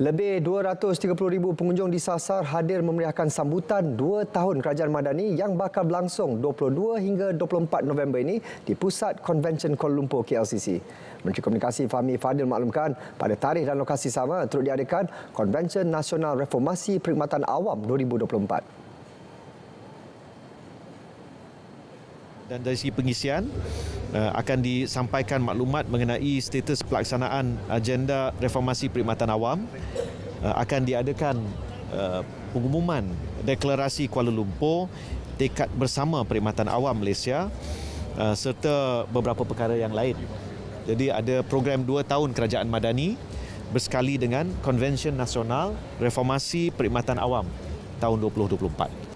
Lebih 230,000 pengunjung disasar hadir memeriahkan sambutan 2 tahun Kerajaan Madani yang bakal berlangsung 22 hingga 24 November ini di Pusat Convention Kuala Lumpur KLCC. Menteri Komunikasi Fahmi Fadil maklumkan pada tarikh dan lokasi sama turut diadakan Convention Nasional Reformasi Perkhidmatan Awam 2024. Dan dari segi pengisian, akan disampaikan maklumat mengenai status pelaksanaan agenda reformasi perkhidmatan awam. Akan diadakan pengumuman deklarasi Kuala Lumpur, tekad bersama perkhidmatan awam Malaysia serta beberapa perkara yang lain. Jadi ada program 2 tahun Kerajaan Madani bersekali dengan Konvensyen Nasional Reformasi Perkhidmatan Awam tahun 2024.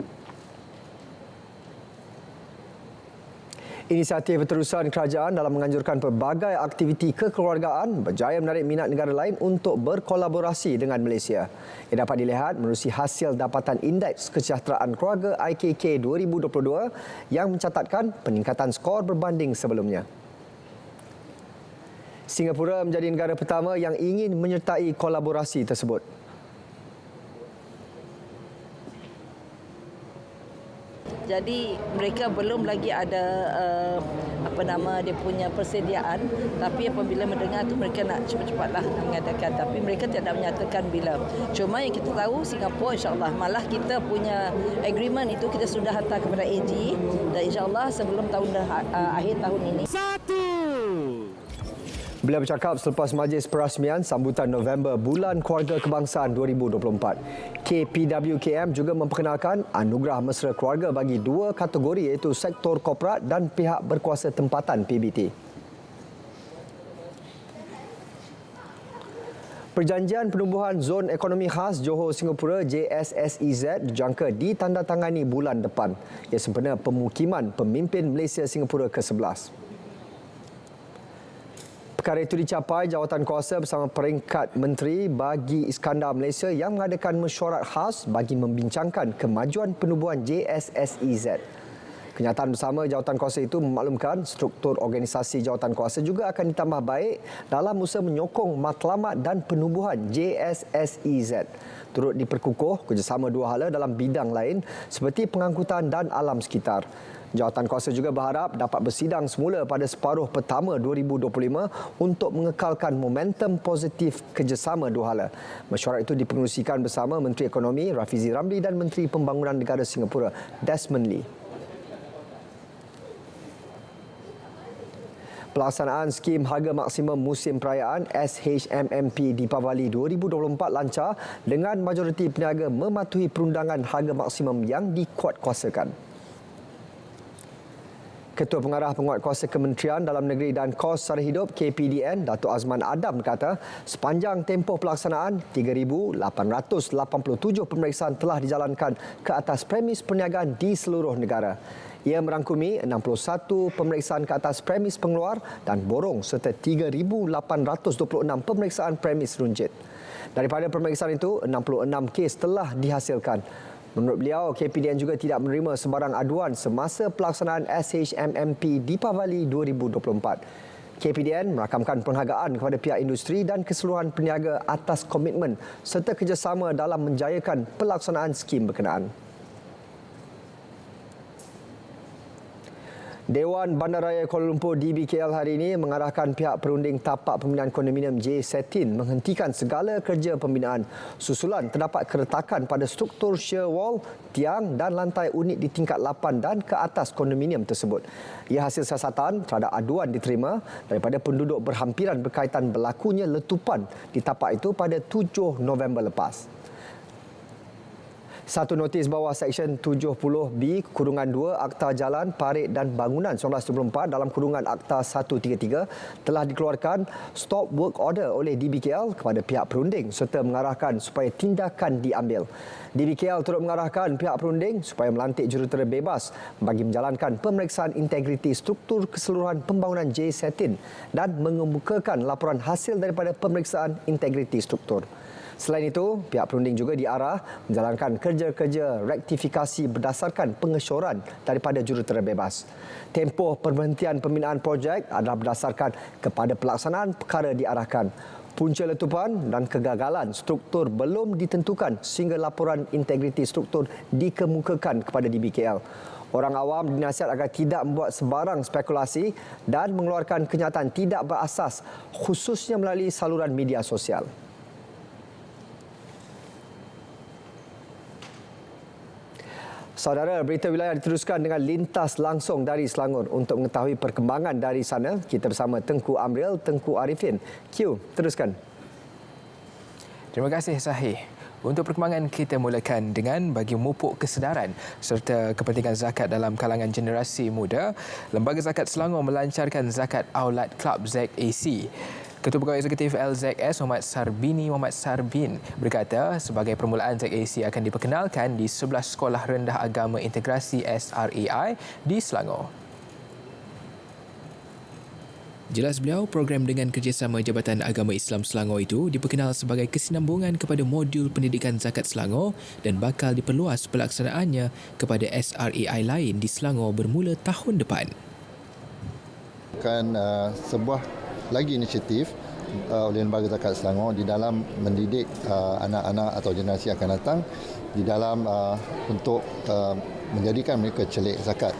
Inisiatif berterusan kerajaan dalam menganjurkan pelbagai aktiviti kekeluargaan berjaya menarik minat negara lain untuk berkolaborasi dengan Malaysia. Ia dapat dilihat menerusi hasil dapatan Indeks Kesejahteraan Keluarga IKK 2022 yang mencatatkan peningkatan skor berbanding sebelumnya. Singapura menjadi negara pertama yang ingin menyertai kolaborasi tersebut. Jadi mereka belum lagi ada dia punya persediaan, tapi apabila mendengar tu mereka nak cepat-cepatlah nak mengadakan, tapi mereka tidak menyatakan bila. Cuma yang kita tahu Singapura insya-Allah, malah kita punya agreement itu kita sudah hantar kepada AG dan insya-Allah sebelum akhir tahun ini. Beliau bercakap selepas majlis perasmian sambutan November Bulan Keluarga Kebangsaan 2024. KPWKM juga memperkenalkan anugerah mesra keluarga bagi 2 kategori iaitu sektor korporat dan pihak berkuasa tempatan PBT. Perjanjian Penubuhan Zon Ekonomi Khas Johor Singapura JSSEZ dijangka ditandatangani bulan depan. Ia sempena pemukiman pemimpin Malaysia Singapura ke-11. Perkara itu dicapai jawatankuasa bersama peringkat Menteri bagi Iskandar Malaysia yang mengadakan mesyuarat khas bagi membincangkan kemajuan penubuhan JSSEZ. Kenyataan bersama jawatankuasa itu memaklumkan struktur organisasi jawatankuasa juga akan ditambah baik dalam usaha menyokong matlamat dan penubuhan JSSEZ. Turut diperkukuh kerjasama 2 hala dalam bidang lain seperti pengangkutan dan alam sekitar. Jawatankuasa juga berharap dapat bersidang semula pada separuh pertama 2025 untuk mengekalkan momentum positif kerjasama 2 hala. Mesyuarat itu dipengerusikan bersama Menteri Ekonomi Rafizi Ramli dan Menteri Pembangunan Negara Singapura Desmond Lee. Pelaksanaan skim harga maksimum musim perayaan SHMMP Deepavali 2024 lancar dengan majoriti peniaga mematuhi perundangan harga maksimum yang dikuatkuasakan. Ketua Pengarah Penguatkuasa Kementerian Dalam Negeri dan Kos Sara Hidup KPDN, Datuk Azman Adam berkata, sepanjang tempoh pelaksanaan, 3,887 pemeriksaan telah dijalankan ke atas premis perniagaan di seluruh negara. Ia merangkumi 61 pemeriksaan ke atas premis pengeluar dan borong serta 3,826 pemeriksaan premis runcit. Daripada pemeriksaan itu, 66 kes telah dihasilkan. Menurut beliau, KPDN juga tidak menerima sebarang aduan semasa pelaksanaan SHMMP Deepavali 2024. KPDN merakamkan penghargaan kepada pihak industri dan keseluruhan peniaga atas komitmen serta kerjasama dalam menjayakan pelaksanaan skim berkenaan. Dewan Bandaraya Kuala Lumpur DBKL hari ini mengarahkan pihak perunding tapak pembinaan kondominium J Setin menghentikan segala kerja pembinaan susulan terdapat keretakan pada struktur shear wall, tiang dan lantai unit di tingkat 8 dan ke atas kondominium tersebut. Ia hasil siasatan terhadap aduan diterima daripada penduduk berhampiran berkaitan berlakunya letupan di tapak itu pada 7 November lepas. Satu notis bawah Seksyen 70B Kurungan 2 Akta Jalan, Parit dan Bangunan 1924 dalam Kurungan Akta 133 telah dikeluarkan stop work order oleh DBKL kepada pihak perunding serta mengarahkan supaya tindakan diambil. DBKL turut mengarahkan pihak perunding supaya melantik jurutera bebas bagi menjalankan pemeriksaan integriti struktur keseluruhan pembangunan J Setin dan mengemukakan laporan hasil daripada pemeriksaan integriti struktur. Selain itu, pihak perunding juga diarah menjalankan kerja-kerja rektifikasi berdasarkan pengesyoran daripada jurutera bebas. Tempoh perberhentian pembinaan projek adalah berdasarkan kepada pelaksanaan perkara diarahkan. Punca letupan dan kegagalan struktur belum ditentukan sehingga laporan integriti struktur dikemukakan kepada DBKL. Orang awam dinasihat agar tidak membuat sebarang spekulasi dan mengeluarkan kenyataan tidak berasas khususnya melalui saluran media sosial. Saudara, berita wilayah diteruskan dengan lintas langsung dari Selangor. Untuk mengetahui perkembangan dari sana, kita bersama Tengku Amril, Tengku Arifin. Q, teruskan. Terima kasih, Sahih. Untuk perkembangan, kita mulakan dengan bagi memupuk kesedaran serta kepentingan zakat dalam kalangan generasi muda. Lembaga Zakat Selangor melancarkan Zakat Aulad Club ZAC. Ketua Pegawai Eksekutif LZS Muhammad Sarbin berkata sebagai permulaan ZAC akan diperkenalkan di 11 sekolah rendah agama integrasi SRAI di Selangor. Jelas beliau, program dengan kerjasama Jabatan Agama Islam Selangor itu diperkenal sebagai kesinambungan kepada modul pendidikan zakat Selangor dan bakal diperluas pelaksanaannya kepada SRAI lain di Selangor bermula tahun depan. Sebuah lagi inisiatif oleh Lembaga Zakat Selangor di dalam mendidik anak-anak atau generasi yang akan datang di dalam untuk menjadikan mereka celik zakat.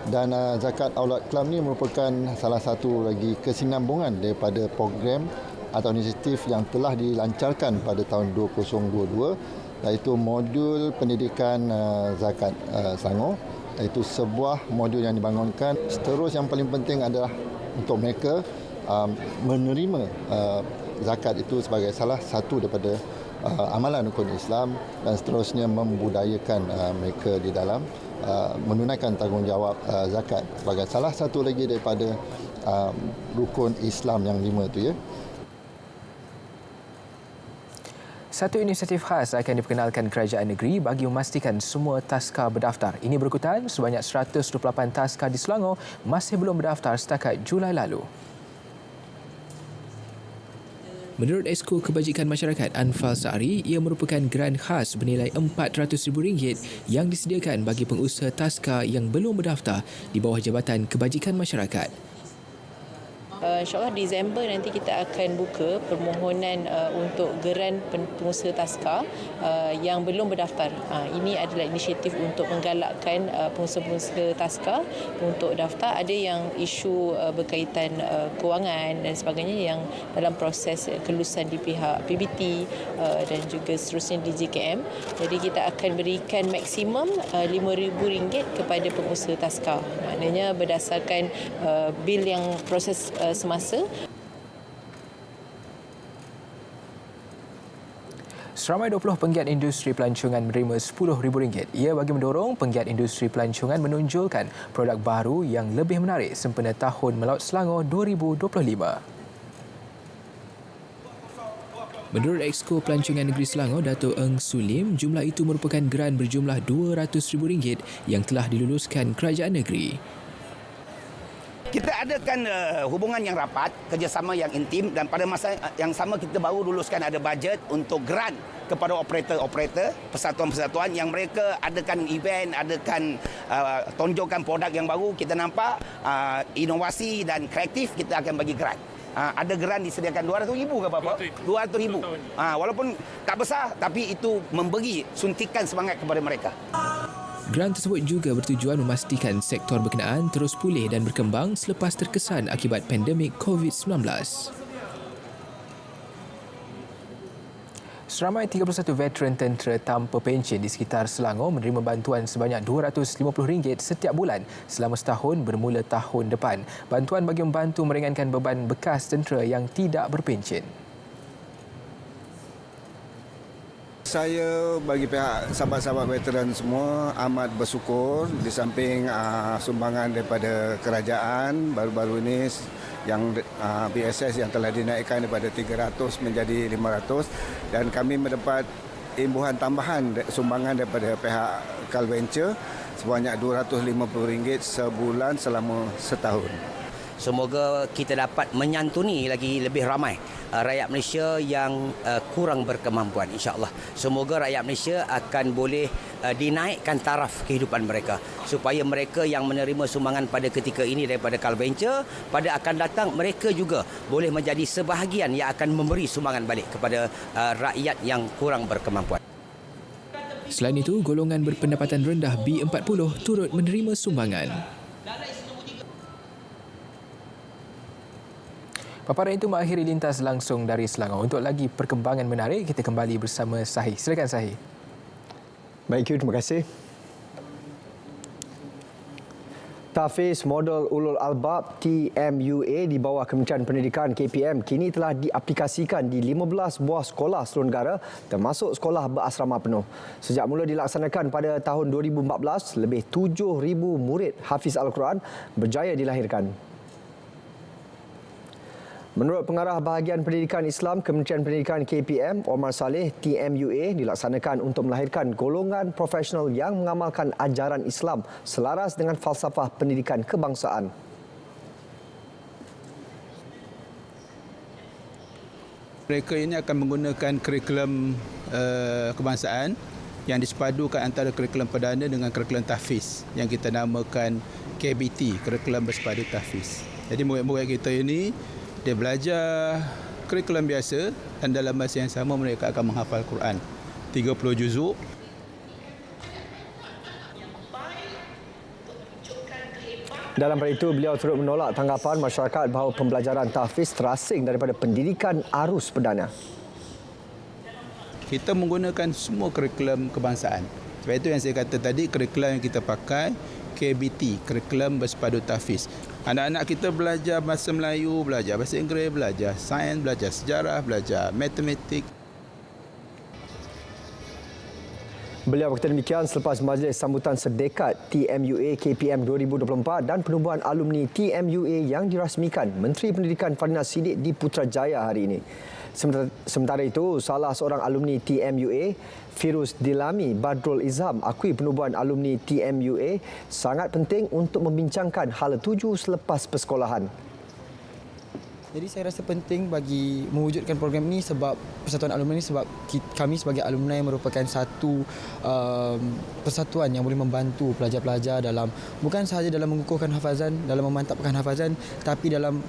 Dan Zakat Aulad Club ni merupakan salah satu lagi kesinambungan daripada program atau inisiatif yang telah dilancarkan pada tahun 2022, iaitu modul pendidikan zakat Selangor, iaitu sebuah modul yang dibangunkan. Seterus yang paling penting adalah untuk mereka menerima zakat itu sebagai salah satu daripada amalan rukun Islam dan seterusnya membudayakan mereka di dalam menunaikan tanggungjawab zakat sebagai salah satu lagi daripada rukun Islam yang 5 itu, ya. Satu inisiatif khas akan diperkenalkan kerajaan negeri bagi memastikan semua taska berdaftar. Ini berikutan sebanyak 128 taska di Selangor masih belum berdaftar setakat Julai lalu. Menurut Esko Kebajikan Masyarakat Anfal Sa'ari, ia merupakan geran khas bernilai RM400,000 yang disediakan bagi pengusaha taska yang belum berdaftar di bawah Jabatan Kebajikan Masyarakat. InsyaAllah Disember nanti kita akan buka permohonan untuk geran pengusaha taska yang belum berdaftar. Ini adalah inisiatif untuk menggalakkan pengusaha-pengusaha taska untuk daftar. Ada yang isu berkaitan kewangan dan sebagainya yang dalam proses kelulusan di pihak PBT dan juga seterusnya di JKM. Jadi kita akan berikan maksimum RM5,000 kepada pengusaha taska. Maknanya berdasarkan bil yang proses semasa. Seramai 20 penggiat industri pelancongan menerima RM10,000. Ia bagi mendorong penggiat industri pelancongan menonjolkan produk baru yang lebih menarik sempena Tahun Melaut Selangor 2025. Menurut Exco Pelancongan Negeri Selangor, Dato' Eng Sulim, jumlah itu merupakan geran berjumlah RM200,000 yang telah diluluskan kerajaan negeri. Kita adakan hubungan yang rapat, kerjasama yang intim dan pada masa yang sama kita baru luluskan ada bajet untuk grant kepada operator-operator, persatuan-persatuan yang mereka adakan event, adakan tonjolkan produk yang baru. Kita nampak inovasi dan kreatif, kita akan bagi grant. Ada geran disediakan RM200,000 ke apa? RM200,000. Walaupun tak besar tapi itu memberi suntikan semangat kepada mereka. Grant tersebut juga bertujuan memastikan sektor berkenaan terus pulih dan berkembang selepas terkesan akibat pandemik COVID-19. Seramai 31 veteran tentera tanpa pencen di sekitar Selangor menerima bantuan sebanyak RM250 setiap bulan selama setahun bermula tahun depan. Bantuan bagi membantu meringankan beban bekas tentera yang tidak berpencen. Saya bagi pihak sahabat-sahabat veteran semua amat bersyukur di samping sumbangan daripada kerajaan baru-baru ini yang BSS yang telah dinaikkan daripada 300 menjadi 500 dan kami mendapat imbuhan tambahan sumbangan daripada pihak Calventure sebanyak RM250 sebulan selama setahun. Semoga kita dapat menyantuni lagi lebih ramai rakyat Malaysia yang kurang berkemampuan, insya-Allah. Semoga rakyat Malaysia akan boleh dinaikkan taraf kehidupan mereka supaya mereka yang menerima sumbangan pada ketika ini daripada CalVenture, pada akan datang mereka juga boleh menjadi sebahagian yang akan memberi sumbangan balik kepada rakyat yang kurang berkemampuan. Selain itu, golongan berpendapatan rendah B40 turut menerima sumbangan. Paparan itu mengakhiri lintas langsung dari Selangor. Untuk lagi perkembangan menarik, kita kembali bersama Sahih. Silakan Sahih. Baik, terima kasih. Tahfiz Model Ulul Albab TMUA di bawah Kementerian Pendidikan KPM kini telah diaplikasikan di 15 buah sekolah seluruh negara termasuk sekolah berasrama penuh. Sejak mula dilaksanakan pada tahun 2014, lebih 7,000 murid hafiz Al-Quran berjaya dilahirkan. Menurut Pengarah Bahagian Pendidikan Islam Kementerian Pendidikan KPM, Omar Saleh, TMUA dilaksanakan untuk melahirkan golongan profesional yang mengamalkan ajaran Islam selaras dengan falsafah pendidikan kebangsaan. Mereka ini akan menggunakan kurikulum kebangsaan yang disepadukan antara kurikulum perdana dengan kurikulum tahfiz yang kita namakan KBT, kurikulum bersepadu tahfiz. Jadi murid-murid kita ini dia belajar kurikulum biasa dan dalam masa yang sama mereka akan menghafal Quran 30 juzuk. Dalam pada itu, beliau turut menolak tanggapan masyarakat bahawa pembelajaran tahfiz terasing daripada pendidikan arus perdana. Kita menggunakan semua kurikulum kebangsaan. Sebab itu yang saya kata tadi, kurikulum yang kita pakai KBT, kurikulum bersepadu tahfiz. Anak-anak kita belajar bahasa Melayu, belajar bahasa Inggeris, belajar sains, belajar sejarah, belajar matematik. Beliau berkata demikian selepas majlis sambutan sedekat TMUA KPM 2024 dan penubuhan alumni TMUA yang dirasmikan Menteri Pendidikan Fadhina Siddiq di Putrajaya hari ini. Sementara itu, salah seorang alumni TMUA, Firuz Dilami Badrul Izham, akui penubuhan alumni TMUA sangat penting untuk membincangkan hala tuju selepas persekolahan. Jadi saya rasa penting bagi mewujudkan program ini sebab Persatuan Alumni ini sebab kami sebagai alumni merupakan satu persatuan yang boleh membantu pelajar-pelajar dalam bukan sahaja dalam mengukuhkan hafazan, dalam memantapkan hafazan, tapi dalam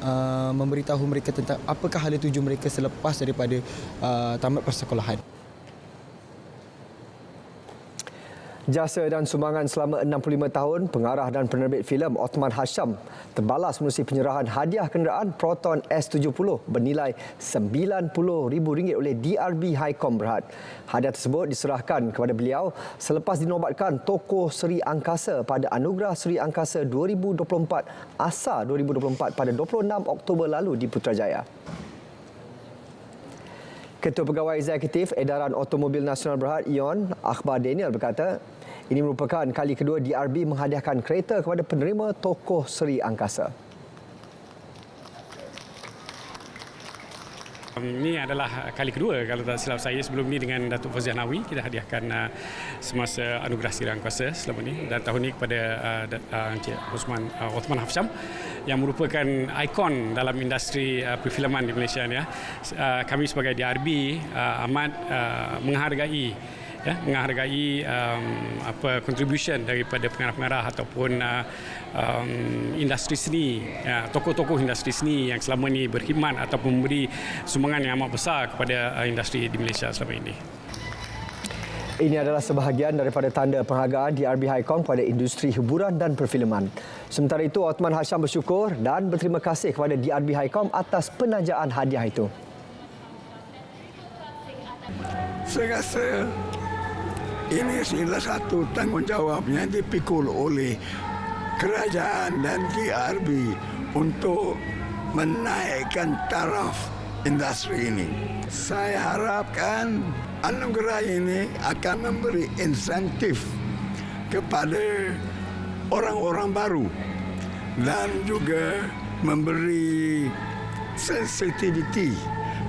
memberitahu mereka tentang apakah hala tuju mereka selepas daripada tamat persekolahan. Jasa dan sumbangan selama 65 tahun, pengarah dan penerbit filem Othman Hasham terbalas menerusi penyerahan hadiah kenderaan Proton S70 bernilai RM90,000 oleh DRB Highcom Berhad. Hadiah tersebut diserahkan kepada beliau selepas dinobatkan tokoh Seri Angkasa pada Anugerah Seri Angkasa 2024 ASA 2024 pada 26 Oktober lalu di Putrajaya. Ketua Pegawai Eksekutif Edaran Automobil Nasional Berhad, Ion Akhbar Daniel berkata, ini merupakan kali kedua DRB menghadiahkan kereta kepada penerima tokoh Seri Angkasa. Ini adalah kali kedua kalau tak silap saya. Sebelum ini dengan Datuk Fauziah Nawi kita hadiahkan semasa Anugerah Seri Angkasa selama ini, dan tahun ini kepada Encik Othman Hasham yang merupakan ikon dalam industri perfilman di Malaysia ni. Kami sebagai DRB amat menghargai contribution daripada pengarah-pengarah ataupun industri seni, tokoh-tokoh industri seni yang selama ini berkhidmat ataupun memberi sumbangan yang amat besar kepada industri di Malaysia selama ini. Ini adalah sebahagian daripada tanda penghargaan DRB Highcom kepada industri hiburan dan perfilman. Sementara itu, Othman Hasham bersyukur dan berterima kasih kepada DRB Highcom atas penajaan hadiah itu. Saya rasa ini adalah satu tanggungjawab yang dipikul oleh kerajaan dan DRB untuk menaikkan taraf industri ini. Saya harapkan anugerah ini akan memberi insentif kepada orang-orang baru dan juga memberi sensitiviti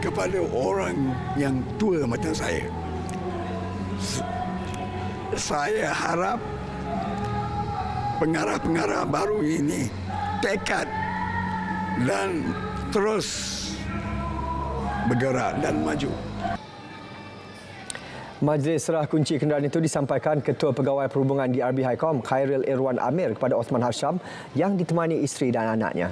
kepada orang yang tua macam saya. Saya harap pengarah-pengarah baru ini tekad dan terus bergerak dan maju. Majlis serah kunci kenderaan itu disampaikan Ketua Pegawai Perhubungan DRB Highcom Khairil Irwan Amir kepada Osman Hasham yang ditemani isteri dan anaknya.